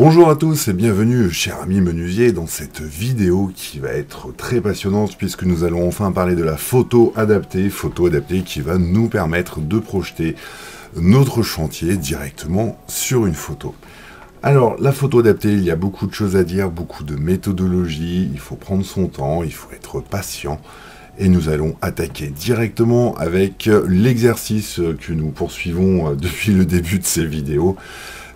Bonjour à tous et bienvenue, chers amis menuisiers, dans cette vidéo qui va être très passionnante puisque nous allons enfin parler de la photo adaptée qui va nous permettre de projeter notre chantier directement sur une photo. Alors, la photo adaptée, il y a beaucoup de choses à dire, beaucoup de méthodologie, il faut prendre son temps, il faut être patient. Et nous allons attaquer directement avec l'exercice que nous poursuivons depuis le début de ces vidéos.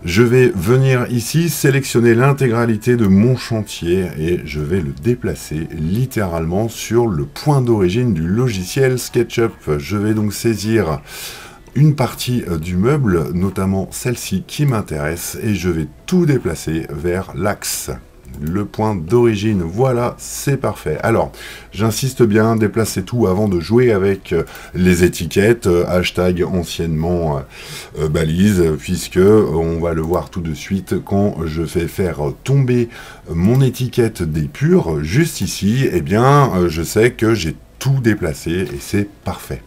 Je vais venir ici sélectionner l'intégralité de mon chantier et je vais le déplacer littéralement sur le point d'origine du logiciel SketchUp. Je vais donc saisir une partie du meuble, notamment celle-ci qui m'intéresse, et je vais tout déplacer vers l'axe. Le point d'origine, voilà, c'est parfait. Alors, j'insiste bien, déplacer tout avant de jouer avec les étiquettes, hashtag anciennement balise, puisque on va le voir tout de suite quand je vais faire tomber mon étiquette d'épure, juste ici, eh bien, je sais que j'ai tout déplacé et c'est parfait.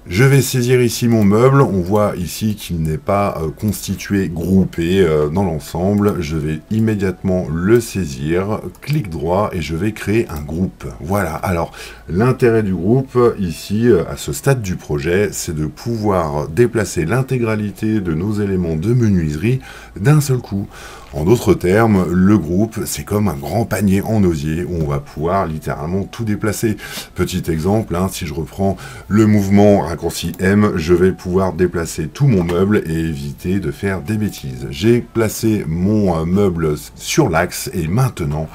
Je vais saisir ici mon meuble, on voit ici qu'il n'est pas constitué, groupé dans l'ensemble. Je vais immédiatement le saisir, clic droit et je vais créer un groupe. Voilà, alors l'intérêt du groupe ici, à ce stade du projet, c'est de pouvoir déplacer l'intégralité de nos éléments de menuiserie d'un seul coup. En d'autres termes, le groupe, c'est comme un grand panier en osier où on va pouvoir littéralement tout déplacer. Petit exemple, si je reprends le mouvement raccourci M, je vais pouvoir déplacer tout mon meuble et éviter de faire des bêtises. J'ai placé mon meuble sur l'axe et maintenant,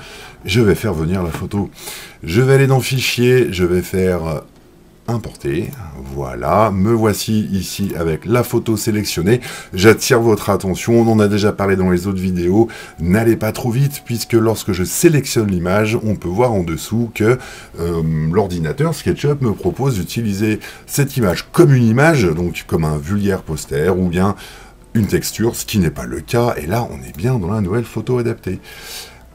je vais faire venir la photo. Je vais aller dans Fichier, je vais faire importer, voilà, me voici ici avec la photo sélectionnée. J'attire votre attention, on en a déjà parlé dans les autres vidéos, n'allez pas trop vite puisque lorsque je sélectionne l'image, on peut voir en dessous que l'ordinateur SketchUp me propose d'utiliser cette image comme une image, donc comme un vulgaire poster ou bien une texture, ce qui n'est pas le cas, et là on est bien dans la nouvelle photo adaptée.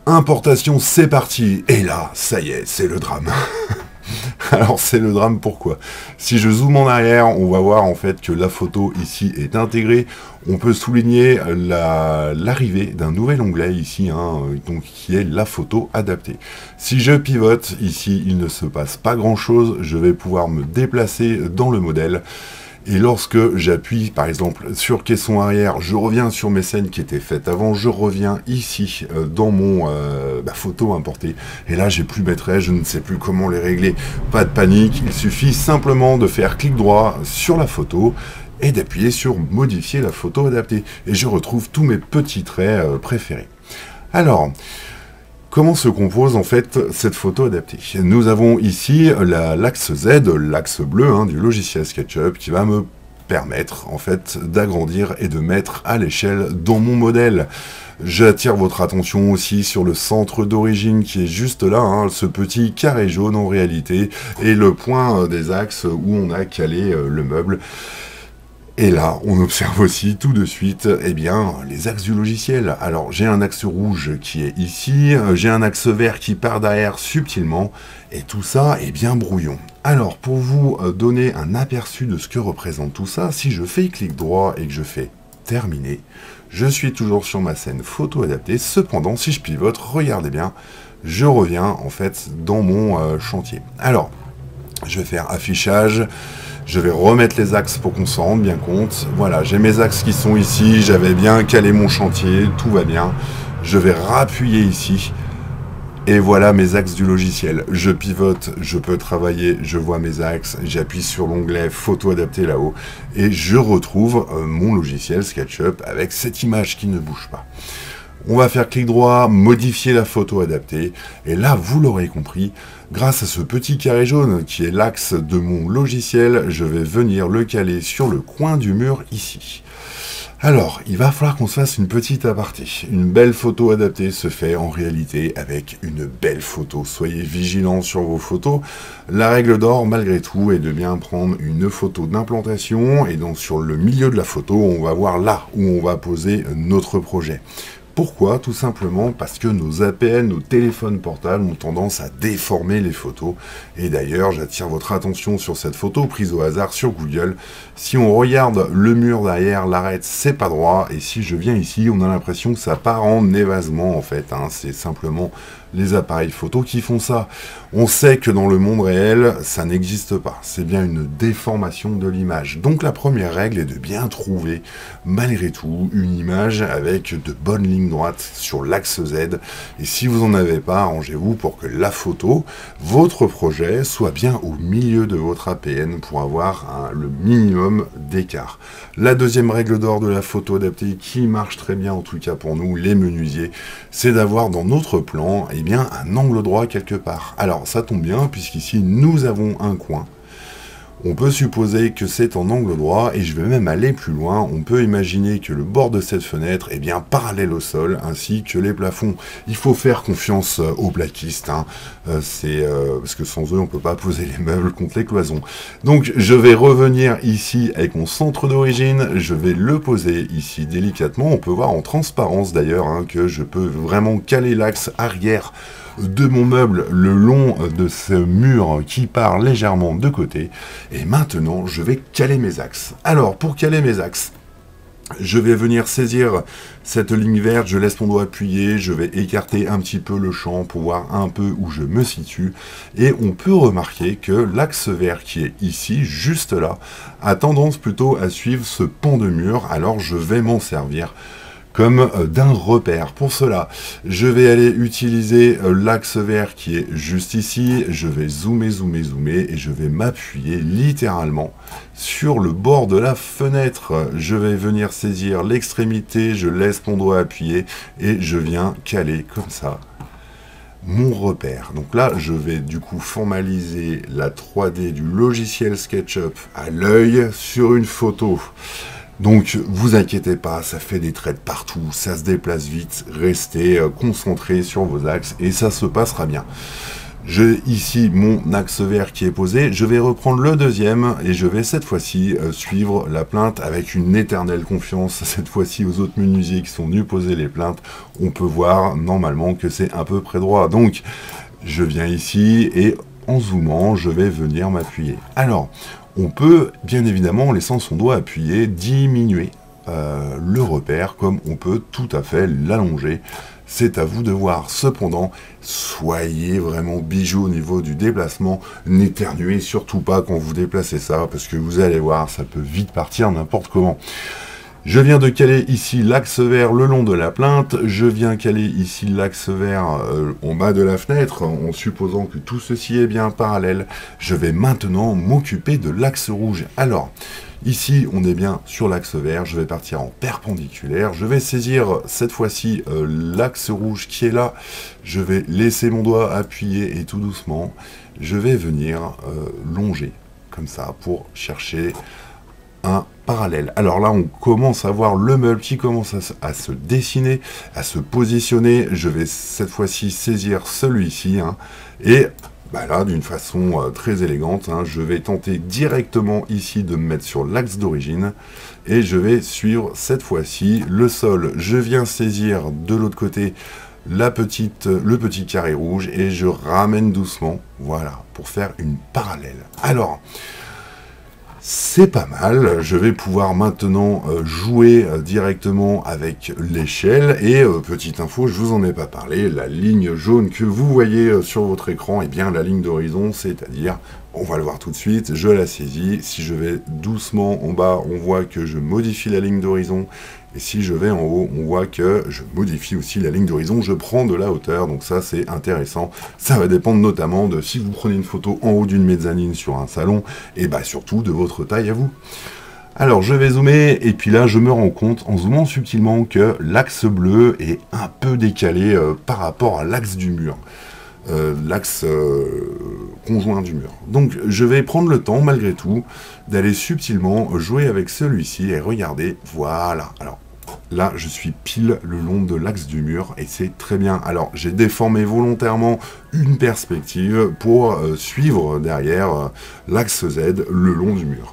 Importation, c'est parti, et là, ça y est, c'est le drame. Alors c'est le drame, pourquoi? Si je zoome en arrière, on va voir en fait que la photo ici est intégrée. On peut souligner l'arrivée d'un nouvel onglet ici, donc qui est la photo adaptée. Si je pivote ici, il ne se passe pas grand chose. Je vais pouvoir me déplacer dans le modèle. Et lorsque j'appuie, par exemple, sur caisson arrière, je reviens sur mes scènes qui étaient faites avant, je reviens ici dans mon photo importée. Et là, j'ai plus maîtrise, je ne sais plus comment les régler. Pas de panique, il suffit simplement de faire clic droit sur la photo et d'appuyer sur modifier la photo adaptée. Et je retrouve tous mes petits traits préférés. Alors, comment se compose en fait cette photo adaptée? Nous avons ici l'axe Z, l'axe bleu du logiciel SketchUp qui va me permettre en fait d'agrandir et de mettre à l'échelle dans mon modèle. J'attire votre attention aussi sur le centre d'origine qui est juste là, ce petit carré jaune en réalité, et le point des axes où on a calé le meuble. Et là, on observe aussi tout de suite les axes du logiciel. Alors, j'ai un axe rouge qui est ici, j'ai un axe vert qui part derrière subtilement, et tout ça est bien brouillon. Alors, pour vous donner un aperçu de ce que représente tout ça, si je fais clic droit et que je fais terminer, je suis toujours sur ma scène photo adaptée. Cependant, si je pivote, regardez bien, je reviens en fait dans mon chantier. Alors, je vais faire affichage. Je vais remettre les axes pour qu'on s'en rende bien compte. Voilà, j'ai mes axes qui sont ici, j'avais bien calé mon chantier, tout va bien. Je vais rappuyer ici. Et voilà mes axes du logiciel. Je pivote, je peux travailler, je vois mes axes, j'appuie sur l'onglet photo adaptée là-haut. Et je retrouve mon logiciel SketchUp avec cette image qui ne bouge pas. On va faire clic droit, modifier la photo adaptée, et là, vous l'aurez compris, grâce à ce petit carré jaune qui est l'axe de mon logiciel, je vais venir le caler sur le coin du mur ici. Alors, il va falloir qu'on se fasse une petite aparté. Une belle photo adaptée se fait en réalité avec une belle photo. Soyez vigilants sur vos photos. La règle d'or, malgré tout, est de bien prendre une photo d'implantation, et donc sur le milieu de la photo, on va voir là où on va poser notre projet. Pourquoi? Tout simplement parce que nos APN, nos téléphones portables ont tendance à déformer les photos. Et d'ailleurs, j'attire votre attention sur cette photo prise au hasard sur Google. Si on regarde le mur derrière, l'arête, c'est pas droit. Et si je viens ici, on a l'impression que ça part en évasement en fait. C'est simplement les appareils photo qui font ça. On sait que dans le monde réel, ça n'existe pas. C'est bien une déformation de l'image. Donc la première règle est de bien trouver, malgré tout, une image avec de bonnes lignes droites sur l'axe Z. Et si vous n'en avez pas, arrangez-vous pour que la photo, votre projet, soit bien au milieu de votre APN pour avoir le minimum d'écart. La deuxième règle d'or de la photo adaptée, qui marche très bien en tout cas pour nous, les menuisiers, c'est d'avoir dans notre plan eh bien, un angle droit quelque part. Alors ça tombe bien puisqu'ici nous avons un coin. On peut supposer que c'est en angle droit et je vais même aller plus loin. On peut imaginer que le bord de cette fenêtre est bien parallèle au sol ainsi que les plafonds. Il faut faire confiance aux plaquistes, parce que sans eux on peut pas poser les meubles contre les cloisons. Donc je vais revenir ici avec mon centre d'origine, je vais le poser ici délicatement. On peut voir en transparence d'ailleurs que je peux vraiment caler l'axe arrière de mon meuble le long de ce mur qui part légèrement de côté. Et maintenant, je vais caler mes axes. Alors, pour caler mes axes, je vais venir saisir cette ligne verte, je laisse mon doigt appuyé, je vais écarter un petit peu le champ pour voir un peu où je me situe. Et on peut remarquer que l'axe vert qui est ici, juste là, a tendance plutôt à suivre ce pan de mur. Alors, je vais m'en servir comme d'un repère. Pour cela, je vais aller utiliser l'axe vert qui est juste ici, je vais zoomer, zoomer, zoomer, et je vais m'appuyer littéralement sur le bord de la fenêtre. Je vais venir saisir l'extrémité, je laisse mon doigt appuyé, et je viens caler comme ça mon repère. Donc là, je vais du coup formaliser la 3D du logiciel SketchUp à l'œil sur une photo. Donc, vous inquiétez pas, ça fait des traits partout, ça se déplace vite, restez concentrés sur vos axes et ça se passera bien. J'ai ici mon axe vert qui est posé, je vais reprendre le deuxième et je vais cette fois-ci suivre la plainte avec une éternelle confiance, cette fois-ci aux autres menuisiers qui sont venus poser les plaintes. On peut voir normalement que c'est à peu près droit. Donc, je viens ici et en zoomant, je vais venir m'appuyer. Alors, on peut, bien évidemment, en laissant son doigt appuyé, diminuer le repère, comme on peut tout à fait l'allonger. C'est à vous de voir. Cependant, soyez vraiment bijoux au niveau du déplacement. N'éternuez surtout pas quand vous déplacez ça, parce que vous allez voir, ça peut vite partir n'importe comment. Je viens de caler ici l'axe vert le long de la plainte, je viens caler ici l'axe vert en bas de la fenêtre, en supposant que tout ceci est bien parallèle. Je vais maintenant m'occuper de l'axe rouge. Alors, ici on est bien sur l'axe vert, je vais partir en perpendiculaire, je vais saisir cette fois-ci l'axe rouge qui est là, je vais laisser mon doigt appuyé et tout doucement, je vais venir longer comme ça pour chercher un parallèle. Alors là, on commence à voir le meuble qui commence à se dessiner, à se positionner. Je vais cette fois-ci saisir celui-ci, et là, d'une façon très élégante, je vais tenter directement ici de me mettre sur l'axe d'origine, et je vais suivre cette fois-ci le sol. Je viens saisir de l'autre côté le petit carré rouge, et je ramène doucement, voilà, pour faire une parallèle. Alors, c'est pas mal, je vais pouvoir maintenant jouer directement avec l'échelle, et petite info, je vous en ai pas parlé, la ligne jaune que vous voyez sur votre écran, et bien la ligne d'horizon, c'est-à-dire, on va le voir tout de suite, je la saisis, si je vais doucement en bas, on voit que je modifie la ligne d'horizon, et si je vais en haut, on voit que je modifie aussi la ligne d'horizon, je prends de la hauteur, donc ça c'est intéressant. Ça va dépendre notamment de si vous prenez une photo en haut d'une mezzanine sur un salon, et surtout de votre taille à vous. Alors je vais zoomer, et puis là je me rends compte, en zoomant subtilement, que l'axe bleu est un peu décalé par rapport à l'axe du mur. L'axe conjoint du mur. Donc je vais prendre le temps malgré tout d'aller subtilement jouer avec celui-ci et regarder, voilà. Alors là je suis pile le long de l'axe du mur et c'est très bien. Alors j'ai déformé volontairement une perspective pour suivre derrière l'axe Z le long du mur.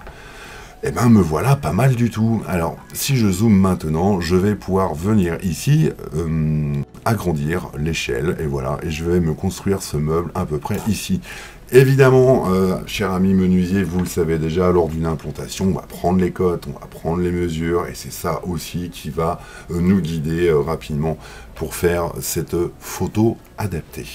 et ben me voilà pas mal du tout. Alors, si je zoome maintenant, je vais pouvoir venir ici, agrandir l'échelle, et voilà, et je vais me construire ce meuble à peu près ici. Évidemment, cher ami menuisier, vous le savez déjà, lors d'une implantation, on va prendre les cotes, on va prendre les mesures, et c'est ça aussi qui va nous guider rapidement pour faire cette photo adaptée.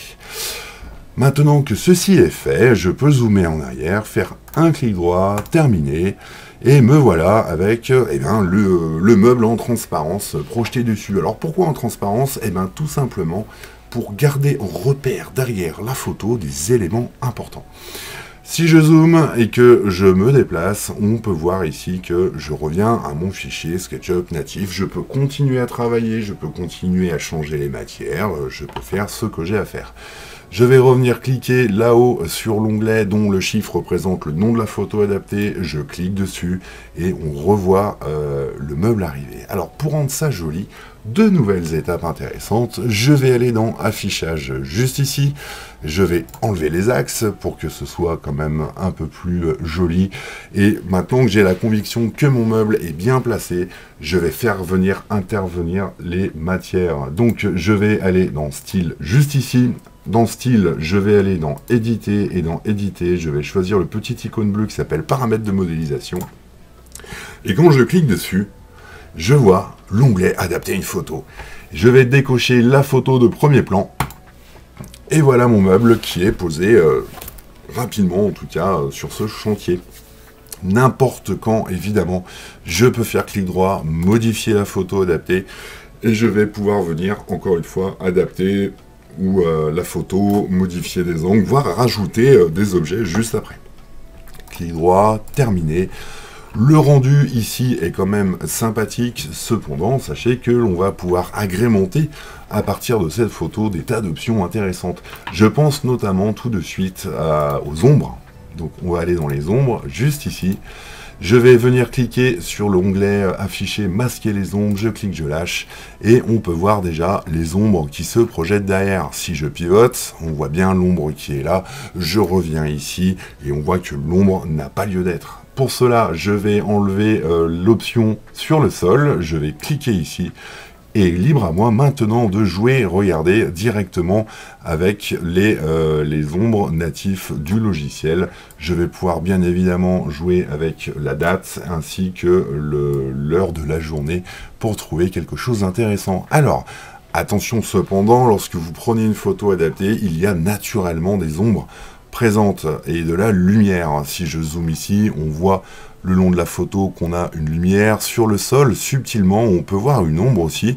Maintenant que ceci est fait, je peux zoomer en arrière, faire un clic droit, terminer, et me voilà avec le meuble en transparence projeté dessus. Alors pourquoi en transparence? Eh bien tout simplement pour garder en repère derrière la photo des éléments importants. Si je zoome et que je me déplace, on peut voir ici que je reviens à mon fichier SketchUp natif. Je peux continuer à travailler, je peux continuer à changer les matières, je peux faire ce que j'ai à faire. Je vais revenir cliquer là-haut sur l'onglet dont le chiffre représente le nom de la photo adaptée. Je clique dessus et on revoit le meuble arriver. Alors pour rendre ça joli, deux nouvelles étapes intéressantes. Je vais aller dans affichage juste ici. Je vais enlever les axes pour que ce soit quand même un peu plus joli. Et maintenant que j'ai la conviction que mon meuble est bien placé, je vais faire intervenir les matières. Donc je vais aller dans style juste ici. Dans style, je vais aller dans éditer et dans éditer, je vais choisir le petit icône bleu qui s'appelle paramètres de modélisation. Et quand je clique dessus, je vois l'onglet adapter une photo. Je vais décocher la photo de premier plan. Et voilà mon meuble qui est posé rapidement, en tout cas, sur ce chantier. N'importe quand, évidemment, je peux faire clic droit, modifier la photo adaptée. Et je vais pouvoir venir, encore une fois, adapter ou la photo, modifier des angles, voire rajouter des objets juste après. Clic droit, terminé. Le rendu ici est quand même sympathique, cependant, sachez que l'on va pouvoir agrémenter à partir de cette photo des tas d'options intéressantes. Je pense notamment tout de suite aux ombres. Donc on va aller dans les ombres, juste ici. Je vais venir cliquer sur l'onglet afficher, masquer les ombres, je clique, je lâche, et on peut voir déjà les ombres qui se projettent derrière. Si je pivote, on voit bien l'ombre qui est là, je reviens ici, et on voit que l'ombre n'a pas lieu d'être. Pour cela, je vais enlever l'option sur le sol, je vais cliquer ici, et libre à moi maintenant de jouer, regardez, directement avec les ombres natifs du logiciel. Je vais pouvoir bien évidemment jouer avec la date ainsi que l'heure de la journée pour trouver quelque chose d'intéressant. Alors, attention cependant, lorsque vous prenez une photo adaptée, il y a naturellement des ombres présentes et de la lumière. Si je zoome ici, on voit le long de la photo qu'on a une lumière sur le sol, subtilement, on peut voir une ombre aussi,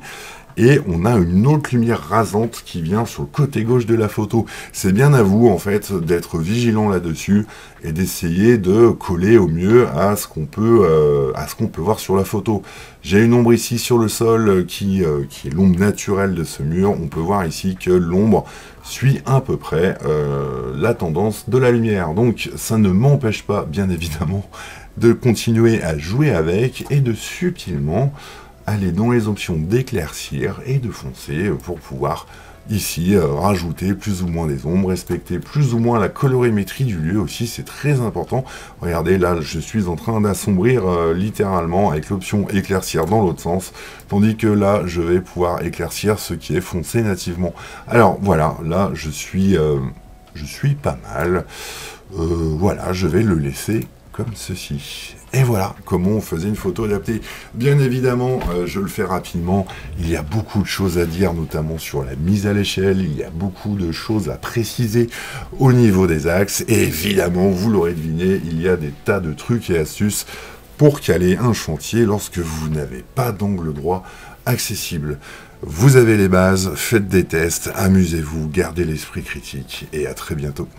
et on a une autre lumière rasante qui vient sur le côté gauche de la photo. C'est bien à vous, en fait, d'être vigilant là-dessus, et d'essayer de coller au mieux à ce qu'on peut voir sur la photo. J'ai une ombre ici sur le sol qui est l'ombre naturelle de ce mur. On peut voir ici que l'ombre suit à peu près la tendance de la lumière. Donc ça ne m'empêche pas, bien évidemment, de continuer à jouer avec et de subtilement aller dans les options d'éclaircir et de foncer pour pouvoir ici rajouter plus ou moins des ombres, respecter plus ou moins la colorimétrie du lieu aussi, c'est très important. Regardez, là je suis en train d'assombrir littéralement avec l'option éclaircir dans l'autre sens, tandis que là je vais pouvoir éclaircir ce qui est foncé nativement. Alors voilà, là je suis pas mal. Voilà, je vais le laisser comme ceci. Et voilà comment on faisait une photo adaptée. Bien évidemment, je le fais rapidement, il y a beaucoup de choses à dire, notamment sur la mise à l'échelle, il y a beaucoup de choses à préciser au niveau des axes, et évidemment, vous l'aurez deviné, il y a des tas de trucs et astuces pour caler un chantier lorsque vous n'avez pas d'angle droit accessible. Vous avez les bases, faites des tests, amusez-vous, gardez l'esprit critique, et à très bientôt.